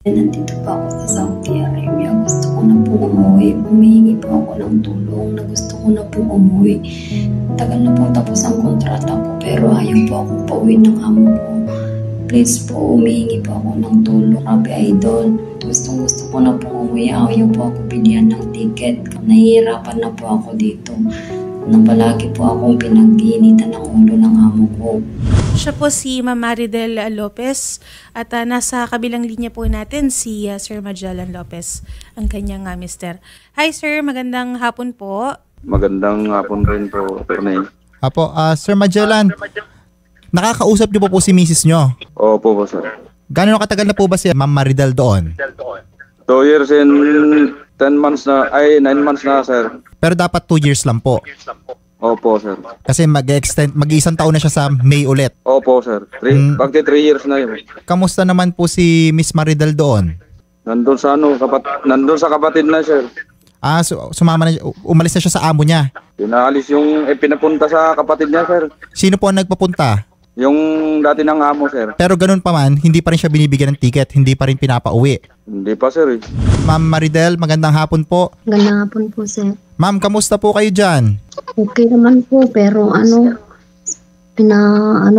Nandito pa ako sa Saudi Arabia. Gusto ko na po umuwi. Humihingi po ako ng tulong na gusto ko na po umuwi. Tagal na po tapos ang kontrata ko pero ayaw po akong pauwi ng amo ko. Please po, humihingi po ako ng tulong. Grabe idol. Gusto ko na po umuwi. Ayaw po ako bilihan ng ticket. Nahihirapan na po ako dito. Na palagi po akong pinag-iinitan ng ulo ng amo ko. Siya po si Ma'am Maridel Lopez at nasa kabilang linya po natin si Sir Magellan Lopez, ang kanyang mister. Hi sir, magandang hapon po. Magandang hapon rin po, Atty. Apo, Sir Magellan, nakakausap niyo po si misis niyo? Opo po, sir. Gano'n katagal na po ba si Ma'am Maridel doon? 2 years and 10 months na, 9 months na, sir. Pero dapat 2 years lang po. Opo, sir. Kasi mag-isang taon na siya sa May ulit. Opo, sir. Bagti 3 years na yun. Kamusta naman po si Miss Maridel doon? Nandun sa kapatid na, sir. Sumama na, umalis na siya sa amo niya. Pinaalis yung pinapunta sa kapatid niya, sir. Sino po ang nagpapunta? Yung dati ng amo, sir. Pero ganun pa man, hindi pa rin siya binibigyan ng ticket, hindi pa rin pinapauwi. Hindi pa, sir. Ma'am Maridel, magandang hapon po. Magandang hapon po, sir. Ma'am, kamusta po kayo dyan? Okay naman po, pero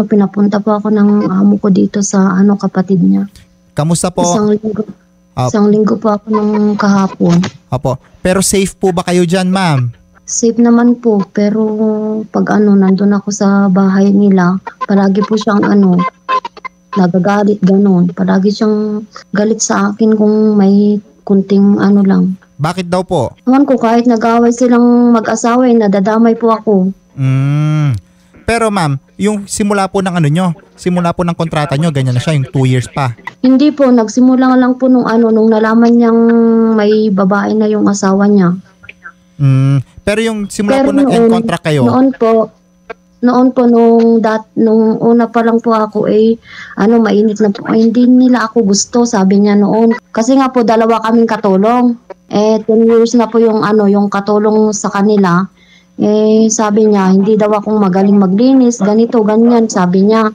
pinapunta po ako ng amo ko dito sa kapatid niya. Kamusta po? Isang linggo po ako nung kahapon. Opo. Pero safe po ba kayo dyan, ma'am? Safe naman po, pero pag nandun ako sa bahay nila, palagi po siyang nagagalit ganon. Palagi siyang galit sa akin kung may kunting lang. Bakit daw po? Ewan ko, kahit nag-away silang mag-asawa, nadadamay po ako. Pero ma'am, yung simula po ng simula po ng kontrata nyo, ganyan na siya, yung 2 years pa. Hindi po, nagsimula lang po nung nalaman niyang may babae na yung asawa niya. Pero yung simula po ng contract kayo? Noon po nung una pa lang po ako mainit na po. Hindi nila ako gusto, sabi niya noon. Kasi nga po dalawa kaming katulong. 10 years na po yung katulong sa kanila. Sabi niya, hindi daw akong magaling maglinis, ganito, ganyan, sabi niya.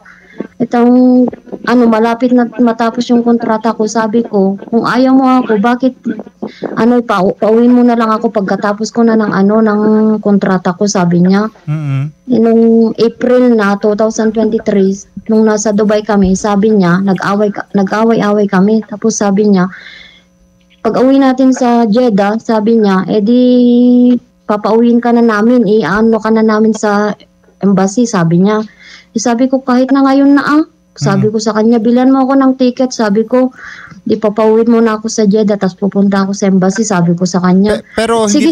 Itong malapit na matapos yung kontrata ko, sabi ko, kung ayaw mo ako, bakit pauwiin mo na lang ako pagkatapos ko na ng kontrata ko, sabi niya. Nung April na 2023, nung nasa Dubai kami, sabi niya, nag-away-away kami. Tapos sabi niya, pag uwi natin sa Jeddah, sabi niya, papauwiin ka na namin, ka na namin sa embassy, sabi niya. Sabi ko, kahit na ngayon na sabi ko sa kanya, bilan mo ako ng ticket, sabi ko, di papauwiin mo na ako sa Jeddah, tapos pupunta ako sa embassy, sabi ko sa kanya. Pero sige.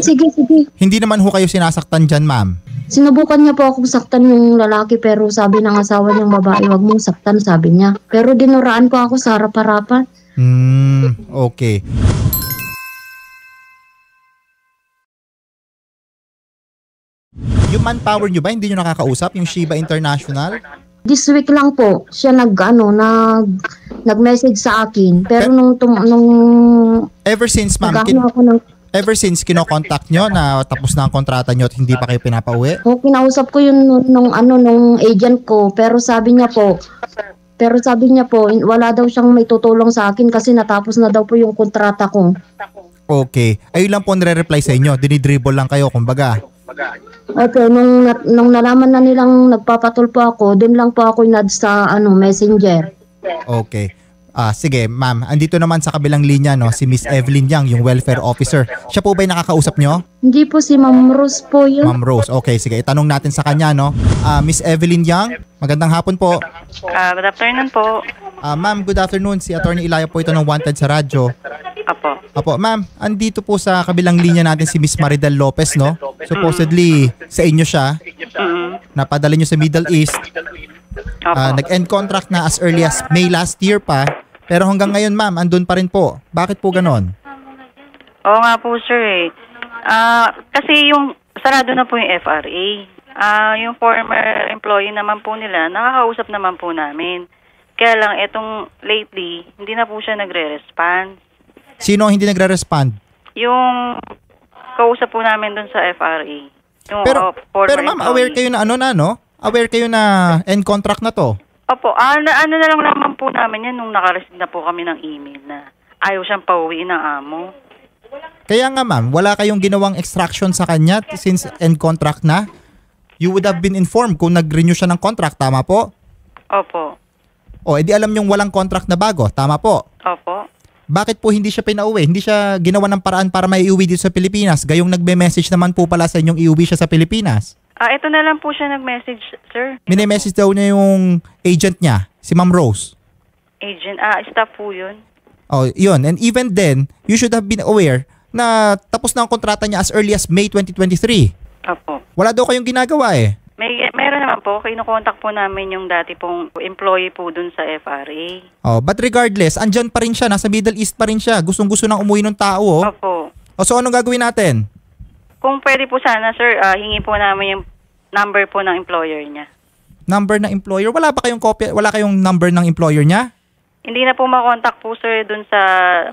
Hindi naman ho kayo sinasaktan dyan, ma'am? Sinubukan niya po akong saktan yung lalaki, pero sabi ng asawa niyang babae, wag mong saktan, sabi niya. Pero dinuraan ko ako sa harap-harapan. Okay. Yung manpower nyo ba, hindi nyo nakakausap? Yung Shiba International? This week lang po, siya nag-message sa akin. Pero nung ever since, ma'am, ever since kinokontakt nyo na tapos na ang kontrata nyo at hindi pa kayo pinapauwi? Kinausap ko yun nung agent ko, pero sabi niya po, wala daw siyang may tutulong sa akin kasi natapos na daw po yung kontrata ko. Okay. Ayun lang po nire-reply sa inyo. Dinidribble lang kayo, kumbaga. Okay, nung nalaman na nilang nagpapatulpo ako, dun lang po ako inad sa messenger. Okay. Sige, ma'am. Andito naman sa kabilang linya, si Miss Evelyn Yang, yung welfare officer. Siya po ba'y nakakausap nyo? Hindi po, si Ma'am Rose po yun. Ma'am Rose. Okay, sige. Itanong natin sa kanya, Miss Evelyn Yang, magandang hapon po. Good afternoon po. Ma'am, good afternoon. Si Attorney Ilaya po ito ng Wanted sa radyo. Apo, ma'am, andito po sa kabilang linya natin si Miss Maridel Lopez, Supposedly, sa inyo siya. Napadala nyo sa Middle East. Nag-end contract na as early as May last year pa. Pero hanggang ngayon, ma'am, andun pa rin po. Bakit po ganon? Oo nga po, sir. Kasi yung sarado na po yung FRA. Yung former employee naman po nila, nakakausap naman po namin. Kaya lang, etong lately, hindi na po siya nagre-respond. Sino hindi nagre-respond? Yung kausap po namin dun sa FRA. Yung pero ma'am, aware kayo na Aware kayo na end contract na to? Opo, ano na lang naman po namin yan nung nakareceive na po kami ng email na ayaw siyang pauwiin ng amo. Kaya nga ma'am, wala kayong ginawang extraction sa kanya since end contract na? You would have been informed kung nag-renew siya ng contract, tama po? Opo. O, edi alam niyong walang contract na bago, tama po? Opo. Bakit po hindi siya pinauwi? Hindi siya ginawa ng paraan para maiuwi dito sa Pilipinas? Gayong nagme-message naman po pala sa inyong iuwi siya sa Pilipinas. Ito na lang po siya nag-message, sir. Mini-message daw niya yung agent niya, si Ma'am Rose. Agent, staff po yun. Oh, yun. And even then, you should have been aware na tapos na ang kontrata niya as early as May 2023. Opo. Wala daw kayong ginagawa eh. Meron naman po. Kinukontak po namin yung dati pong employee po dun sa FRA. Oh, but regardless, andyan pa rin siya. Nasa Middle East pa rin siya. Gustong-gusto nang umuwi ng tao. Oh. Opo. O, so anong gagawin natin? Kung pwede po sana, sir, hingi po namin yung number po ng employer niya. Number ng employer? Wala ba kayong kopya? Wala kayong number ng employer niya? Hindi na po makontak po, sir, dun sa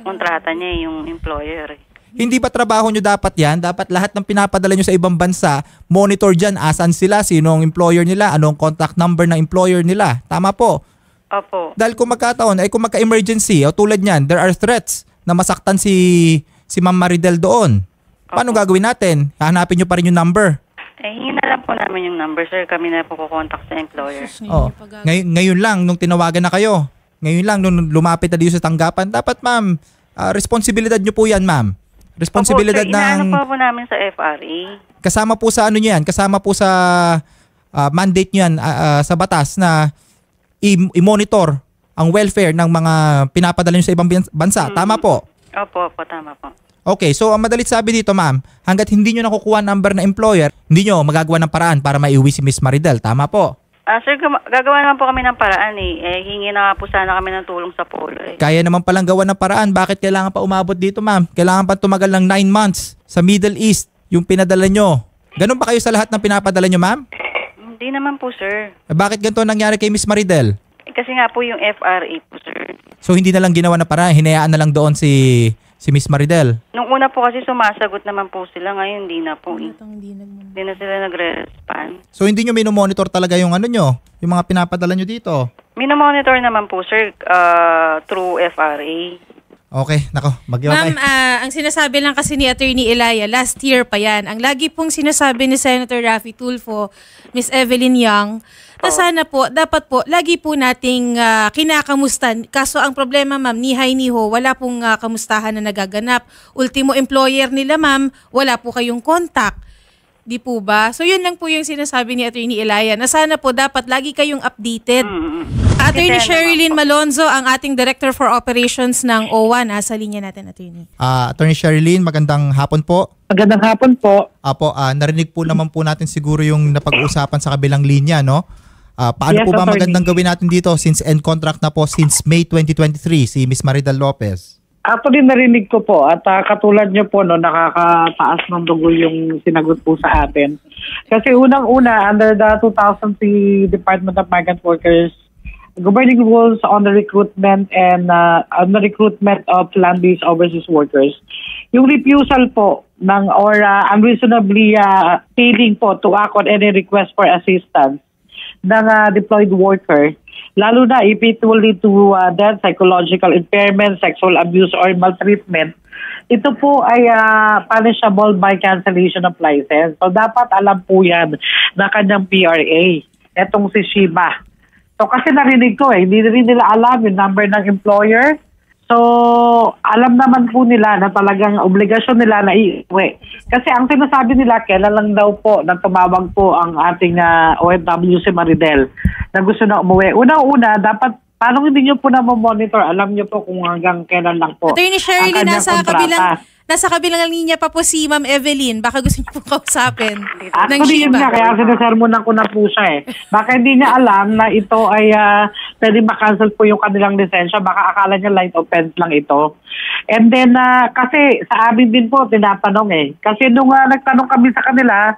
kontrata niya, yung employer. Hindi ba trabaho nyo dapat yan? Dapat lahat ng pinapadala nyo sa ibang bansa, monitor dyan, asan sila, sinong employer nila, anong contact number ng employer nila. Tama po. Opo. Dahil kung magkataon, ay kung magka-emergency, o tulad niyan, there are threats na masaktan si Ma'am Maridel doon. Paano gagawin natin? Hahanapin nyo pa rin yung number. Hingin na lang po namin yung number, sir. Kami na po kukontak sa employer. Oh. Ngayon lang, nung tinawagan na kayo, ngayon lang, nung lumapit na dito sa tanggapan, dapat ma'am, responsibilidad nyo po yan, ma'am. Responsibilidad Opo, sir, ng... inaano po namin sa FRA. Kasama po sa ano niyan, kasama po sa mandate niyan sa batas na i-monitor ang welfare ng mga pinapadala nyo sa ibang bansa. Tama po? Opo, tama po. Okay, so ang madalit sabi dito ma'am, hanggat hindi nyo nakukuha number na employer, hindi nyo magagawa ng paraan para maiuwi si Miss Maridel. Tama po? Sir, gagawa naman po kami ng paraan hingi na nga po sana kami ng tulong sa polo Kaya naman palang gawa ng paraan. Bakit kailangan pa umabot dito ma'am? Kailangan pa tumagal ng 9 months sa Middle East yung pinadala nyo. Ganun ba kayo sa lahat ng pinapadala nyo ma'am? Hindi naman po, sir. Bakit ganito nangyari kay Miss Maridel? Kasi nga po yung FRA po, sir. So hindi na lang ginawa na paraan, hinayaan na lang doon si Miss Maridel? Nung una po kasi sumasagot naman po sila, ngayon hindi na po. Hindi na sila nagre-respond. So hindi nyo minomonitor talaga yung ano nyo, yung mga pinapadala nyo dito? Minomonitor naman po, sir, through FRA. Okay, nako, Ma'am, ang sinasabi lang kasi ni Attorney Elia, last year pa yan. Ang lagi pong sinasabi ni Senator Raffy Tulfo, Miss Evelyn Yang, na sana po, dapat po, lagi po nating kinakamustan. Kaso ang problema, ma'am, ni Niho, wala pong kamustahan na nagaganap. Ultimo employer nila, ma'am, wala po kayong contact. Di po ba? So yun lang po yung sinasabi ni Attorney Elia, na sana po dapat lagi kayong updated. Attorney Sherilyn Malonzo, ang ating Director for Operations ng OWA. Nasa linya natin, Attorney. Attorney Sherilyn, magandang hapon po. Magandang hapon po. Apo, narinig po naman po natin siguro yung napag-uusapan sa kabilang linya, no? Paano Yes, po ba attorney. magandang gawin natin dito since end contract na po since May 2023 si Miss Maridel Lopez? Actually, narinig ko po at katulad nyo po, no, nakakataas ng dugo yung sinagot po sa atin. Kasi unang-una, under the 2003 Department of Migrant Workers governing rules on the recruitment and on the recruitment of land-based overseas workers, yung refusal po ng or unreasonably failing po to act on any request for assistance ng deployed worker, lalo na if it will lead to death, psychological impairment, sexual abuse, or maltreatment, ito po ay punishable by cancellation of license. So dapat alam po yan na kanyang PRA, etong si Shiba. So kasi narinig ko hindi rin nila alam yung number ng employer. So alam naman po nila na talagang obligasyon nila na iuwi. Kasi ang sinasabi nila, kailan lang daw po na tumawag po ang ating OFW si Maridel na gusto na umuwi. Una-una, dapat paano hindi nyo po na monitor? Alam nyo po kung hanggang kailan lang po. Attorney Sherilyn, ang kanyang nasa kabilang linya pa po si Ma'am Evelyn. Baka gusto niyo po kausapin. Actually, yun nga, kaya sinasermonan ko na po siya Baka hindi niya alam na ito ay pwede makancel po yung kanilang lisensya. Baka akala niya light offense lang ito. And then, kasi sa amin din po, tinatanong Kasi nung nagtanong kami sa kanila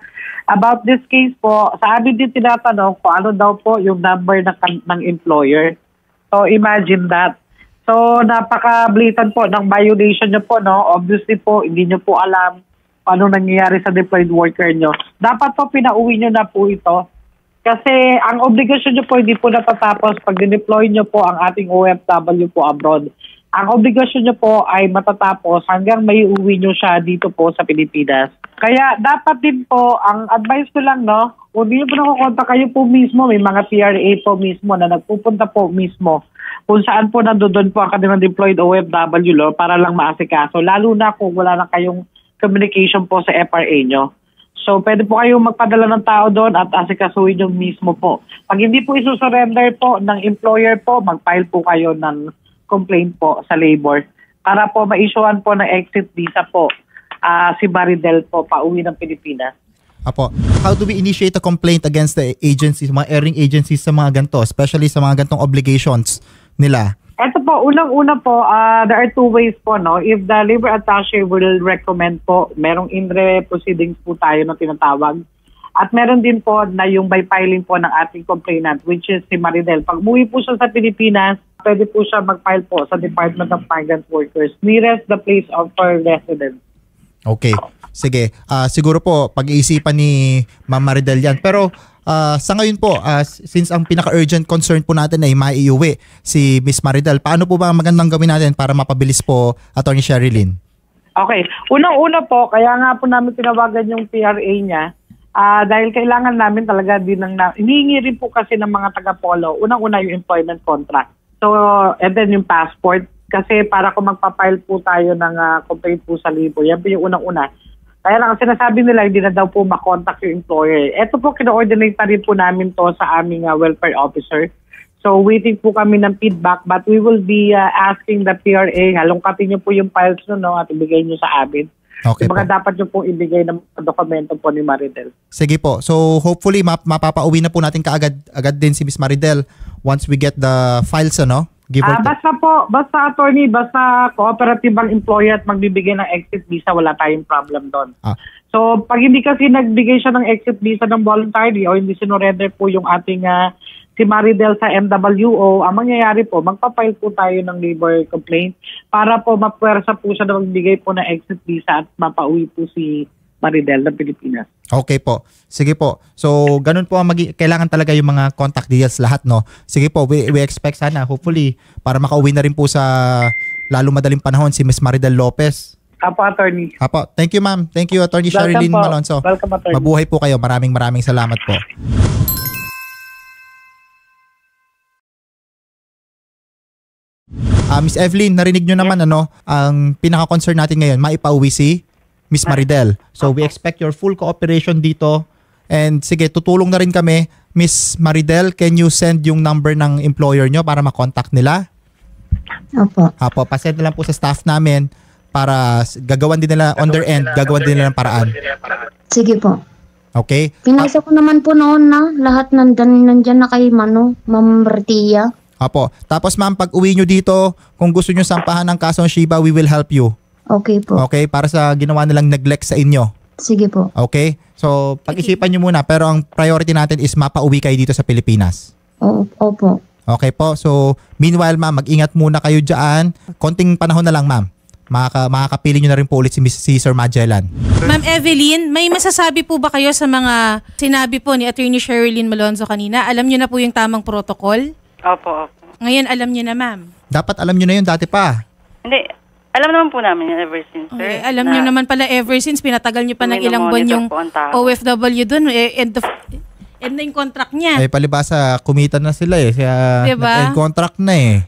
about this case po, sa amin din tinatanong kung ano daw po yung number ng employer. So, imagine that. So, napaka-blatant po ng violation nyo po, no? Obviously po, hindi nyo po alam kung ano nangyayari sa deployed worker nyo. Dapat po, pinauwi nyo na po ito. Kasi ang obligasyon nyo po, hindi po natatapos pag dineploy nyo po ang ating OFW po abroad. Ang obligasyon nyo po ay matatapos hanggang may uwi nyo siya dito po sa Pilipinas. Kaya dapat din po, ang advice ko lang, no, kung di nyo po nakukontak, kayo po mismo, may mga PRA po mismo na nagpupunta po mismo kung saan po nandoon po ang kanilang deployed OFW para lang maasikaso. Lalo na kung wala na kayong communication po sa FRA nyo. So, pwede po kayong magpadala ng tao doon at asikasuhin nyo mismo po. Pag hindi po isusurrender po ng employer po, mag-file po kayo ng complaint po sa labor para po ma-issuean po ng exit visa po si Maridel po pauwi ng Pilipinas. Apo, how do we initiate a complaint against the agencies, mga airing agencies sa mga ganito, especially sa mga gantong obligations nila? Ito po, unang-una po, there are two ways po, no? If the labor attaché will recommend po, merong in-re proceedings po tayo na tinatawag. At meron din po na yung by filing po ng ating complainant, which is si Maridel. Pag umuwi po siya sa Pilipinas, pwede po siya mag-file po sa Department of Migrant Workers nearest the place of her residence. Okay. Sige. Siguro po, pag-iisipan ni Ma'am Maridel yan. Pero sa ngayon po, since ang pinaka-urgent concern po natin ay maiuwi si Miss Maridel, paano po ba magandang gawin natin para mapabilis po, Attorney Sherilyn? Okay. Unang-una po, kaya nga po namin tinawagan yung PRA niya, dahil kailangan namin talaga din hinihingi rin po kasi ng mga taga-polo, unang-una yung employment contract. So, and then yung passport. Kasi para kung magpa-file po tayo ng complaint po sa labor, yan po yung unang-una. Kaya lang, sinasabi nila, hindi na daw po makontak yung employer. Ito po, kino-ordinate na rin po namin to sa aming welfare officer. So, waiting po kami ng feedback, but we will be asking the PRA, halongkatin niyo po yung files nyo, no, at ibigay niyo sa amin. Okay po. Dapat nyo pong ibigay ng dokumento po ni Maridel. Sige po. So, hopefully, mapapauwi na po natin agad din si Miss Maridel once we get the files, ano? Give or take. Basta attorney, basta cooperative ang employer at magbibigay ng exit visa, wala tayong problem doon. So, pag hindi kasi nagbigay siya ng exit visa ng voluntary o hindi sinurrender po yung ating si Maridel sa MWO, ang mangyayari po, magpapile po tayo ng labor complaint para po mapwersa po siya na magbigay po ng exit visa at mapauwi po si Maridel ng Pilipinas. Okay po. Sige po. So, ganun po ang kailangan talaga yung mga contact details lahat, no? Sige po, we expect sana, hopefully, para makauwi na rin po sa lalo madaling panahon si Miss Maridel Lopez. Apo, attorney. Apo. Thank you, ma'am. Thank you, Attorney Sherilyn Malonzo. Welcome, attorney. Mabuhay po kayo. Maraming salamat po. Miss Evelyn, narinig nyo naman ang pinaka-concern natin ngayon, maipauwi si Miss Maridel. So we expect your full cooperation dito. And sige, tutulong na rin kami. Miss Maridel, can you send yung number ng employer nyo para makontakt nila? Apo, pasend na lang po sa staff namin para gagawan din nila on their end, gagawan din nila ng paraan. Sige po. Okay? Pinasa ko naman po noon na lahat nandyan na kay Ma'am Bertia. Apo. Tapos ma'am, pag uwi nyo dito, kung gusto nyo sampahan ng kasong Shiba, we will help you. Okay po. Okay? Para sa ginawa nilang neglect sa inyo. Sige po. Okay? So, pag-isipan nyo muna. Pero ang priority natin is mapauwi kayo dito sa Pilipinas. Opo. Okay po? So, meanwhile ma'am, mag-ingat muna kayo dyan. Konting panahon na lang ma'am. Makakapili nyo na rin po ulit si Sir Magellan. Ma'am Evelyn, may masasabi po ba kayo sa mga sinabi po ni Attorney Sherilyn Malonzo kanina? Alam nyo na po yung tamang protocol? Opo. Ngayon alam nyo na, ma'am. Dapat alam nyo na yun dati pa. Hindi. Alam naman po namin yan ever since, sir. Okay, alam nyo naman pala ever since pinatagal nyo pa ng ilang buwan yung OFW dun. End na yung contract niya. Palibasa, kumita na sila Kaya diba? end contract na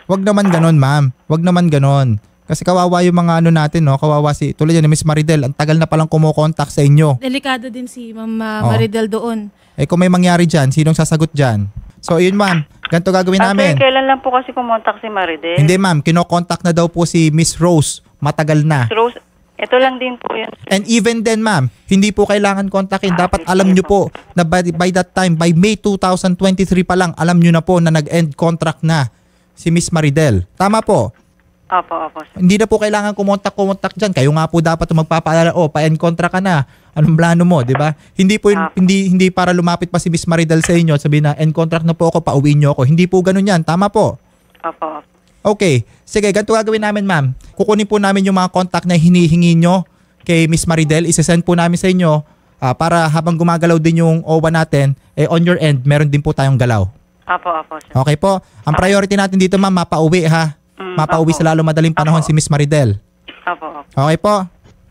Wag naman ganon, ma'am. Wag naman ganon. Kasi kawawa yung mga natin, no? Kawawa tulad yan ni Miss Maridel. Ang tagal na palang kumokontak sa inyo. Delikado din si Ma'am Maridel doon. Kung may mangyari dyan, sinong sasagot dyan? So, yun ma'am. Ganito gagawin namin. Kailan lang po kasi kumontak si Maridel? Hindi ma'am. Kinokontak na daw po si Miss Rose. Matagal na. Miss Rose, ito lang din po yun. And even then ma'am, hindi po kailangan kontakin. Dapat alam nyo po na by that time, by May 2023 pa lang, alam nyo na po na nag-end contract na si Miss Maridel. Tama po? Opo. Hindi na po kailangan kumontak dyan. Kayo nga po dapat magpapaalala, pa-end contract ka na. Anong plano mo, di ba? Hindi po hindi para lumapit pa si Miss Maridel sa inyo at sabihin na end contract na po ako, pauwiin niyo ako. Hindi po ganun yan. Tama po? Opo. Okay. Sige, ganito gagawin namin, ma'am. Kukunin po namin yung mga contact na hinihingi nyo kay Miss Maridel. Isasend po namin sa inyo para habang gumagalaw din yung OWA natin, on your end, meron din po tayong galaw. Opo, sir. Okay po? Ang priority natin dito, ma'am, mapauwi ha. mapauwi opo. sa lalo madaling panahon si Miss Maridel. Opo. Okay po?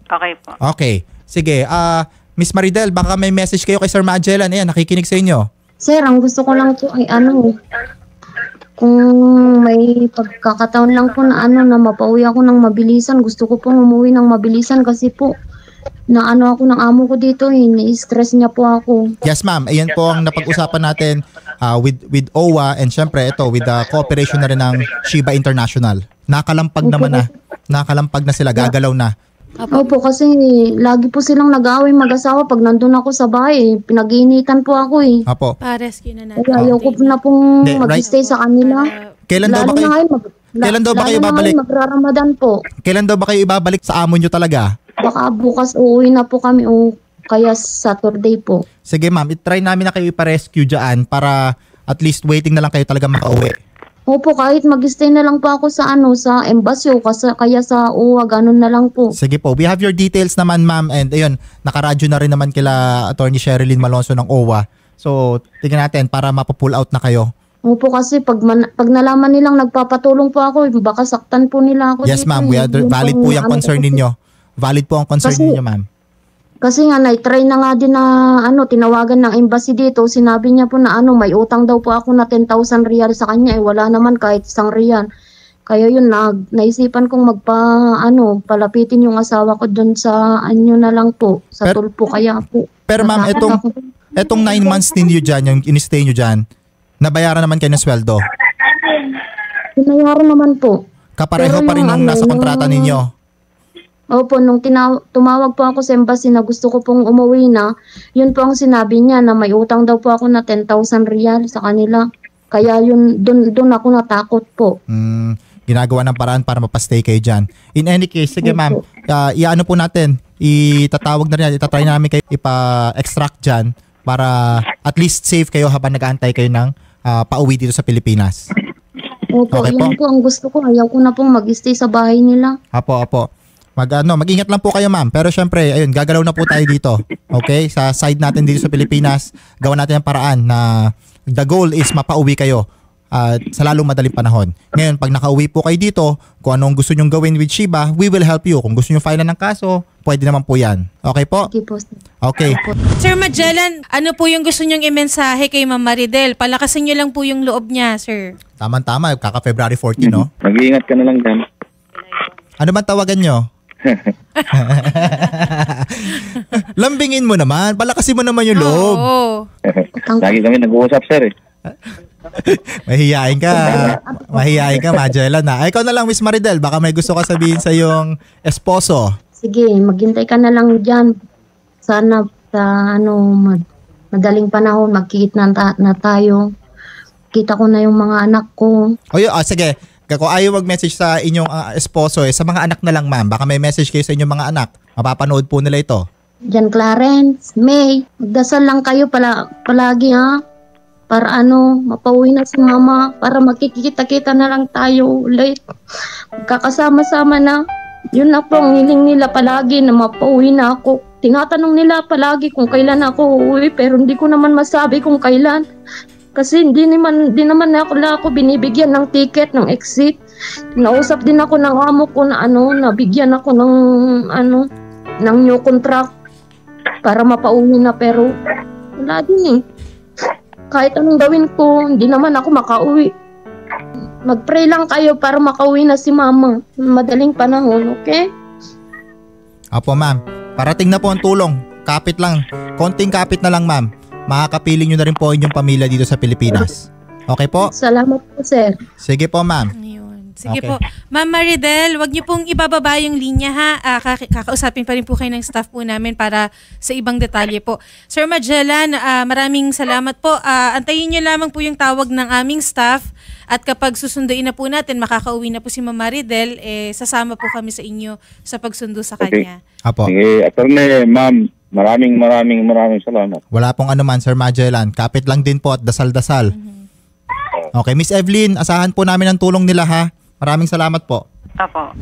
Okay po. Okay. Sige, Miss Maridel, baka may message kayo kay Sir Magellan. Ayan, nakikinig sa inyo. Sir, ang gusto ko lang po ay kung may pagkakataon lang po na na mapauwi ako ng mabilisan, gusto ko pong umuwi ng mabilisan kasi po na ako ng amo ko dito, ni-stress niya po ako. Yes, ma'am. Ayan po ang napag-usapan natin with OWA and syempre ito with the cooperation na rin ng Shiba International. Nakalampag naman na. Nakalampag na sila, gagalaw na. Opo, kasi lagi po silang nag-aaway mag-asawa pag nandun ako sa bahay. Pinag-iinitan po ako eh. Apo. Pa-rescue na natin. Kaya ayaw ko na pong Hindi, mag-stay sa kanila. Kailan daw ba Lalo kayo? na ngayon, Kailan daw ba kayo lalo na babalik? ngayon, magraramadan po. Kailan daw ba kayo ibabalik sa amo nyo talaga? Baka bukas uuwi na po kami o kaya Saturday po. Sige ma'am, itry namin na kayo ipa-rescue dyan para at least waiting na lang kayo talaga makauwi. Opo, kahit mag-stay na lang po ako sa sa embassy o kaya sa UWA, ganun na lang po. Sige po, we have your details naman ma'am and ayun, nakaradyo na rin naman kila Attorney Sherilyn Malonzo ng OWA. So, tingnan natin para mapupull out na kayo. Opo, kasi pag nalaman nilang nagpapatulong po ako, baka saktan po nila ako. Yes dito, ma'am, valid po yung concern ninyo. Valid po ang concern ninyo ma'am. Kasi nga, na-try na nga din na tinawagan ng embassy dito. Sinabi niya po na may utang daw po ako na 10,000 riyal sa kanya. Wala naman kahit 1 riyal. Kaya yun, naisipan kong palapitin yung asawa ko dun sa na lang po. Sa tulpo kaya po. Pero ma'am, etong 9 months ninyo dyan, yung in-stay nyo dyan, nabayaran naman kayo ng sweldo? Binayaran naman po. Kapareho Pero pa rin nung nasa kontrata ninyo? Opo, nung tumawag po ako sa embassy na gusto ko pong umuwi na, yun po ang sinabi niya na may utang daw po ako na 10,000 riyal sa kanila. Kaya yun, dun ako natakot po. Ginagawa ng paraan para mapastay kayo dyan. In any case, sige ma'am, iano po natin, itatawag na rin, itatry namin kayo ipa-extract dyan para at least safe kayo habang nag-aantay kayo ng pauwi dito sa Pilipinas. Opo, Okay yun po. po ang gusto ko. Ayaw ko na pong mag-stay sa bahay nila. Apo. Mag-ingat lang po kayo ma'am. Pero syempre, ayun, gagalaw na po tayo dito. Okay? Sa side natin dito sa Pilipinas, gawa natin ang paraan na the goal is mapauwi kayo sa lalong madaling panahon. Ngayon, pag nakauwi po kayo dito, kung anong gusto nyong gawin with Shiba, we will help you. Kung gusto nyo file ng kaso, pwede naman po yan. Okay po? Okay po. Okay. Sir Magellan, ano po yung gusto nyong imensahe kay Ma'am Maridel? Palakasin nyo lang po yung loob niya, sir. Tama-tama. Kaka-February 14, no? Mag-iingat ka na lang dyan. Ano man tawagan nyo? Lambingin mo naman. Palakasin mo naman yung loob. Oo. Lagi kami nag-uusap, sir. Mahihain ka. Mahihain ka, Magellan. Ikaw na lang, Miss Maridel. Baka may gusto ka sabihin sa iyong esposo. Sige, maghintay ka na lang dyan. Sana sa madaling panahon, magkikita na tayo. Kita ko na yung mga anak ko. Sige. Kung ayaw mag-message sa inyong esposo, sa mga anak na lang ma'am. Baka may message kayo sa inyong mga anak. Mapapanood po nila ito. Jan Clarence, May, magdasal lang kayo palagi ha. Para mapauwi na si mama. Para makikita-kita na lang tayo ulit. Magkakasama-sama na. Yun na po ang hiling nila palagi na mapauwi na ako. Tinatanong nila palagi kung kailan ako uuwi. Pero hindi ko naman masabi kung kailan. Kasi di naman ako binibigyan ng ticket, ng exit. Nausap din ako ng amo ko na nabigyan ako ng new contract para mapauwi na, pero wala din eh. Kahit anong gawin ko, hindi naman ako makauwi. Mag-pray lang kayo para makauwi na si mama. Madaling panahon, okay? Apo ma'am, parating na po ang tulong. Kapit lang. Konting kapit na lang ma'am. Makakapiling nyo na rin po inyong pamilya dito sa Pilipinas. Okay po? Salamat po, sir. Sige po, ma'am. Sige Okay. po. Ma'am Maridel, wag niyo pong ibababa yung linya ha. Kakausapin pa rin po kayo ng staff po namin para sa ibang detalye po. Sir Magellan, maraming salamat po. Antayin niyo lamang po yung tawag ng aming staff at kapag susunduin na po natin, makakauwi na po si Ma'am Maridel, sasama po kami sa inyo sa pagsundo sa kanya. Apo. Sige, attorney, ma'am, maraming salamat. Wala pong anuman, Sir Magellan. Kapit lang din po at dasal-dasal. Okay, Miss Evelyn, asahan po namin ang tulong nila ha. Maraming salamat po. Apo.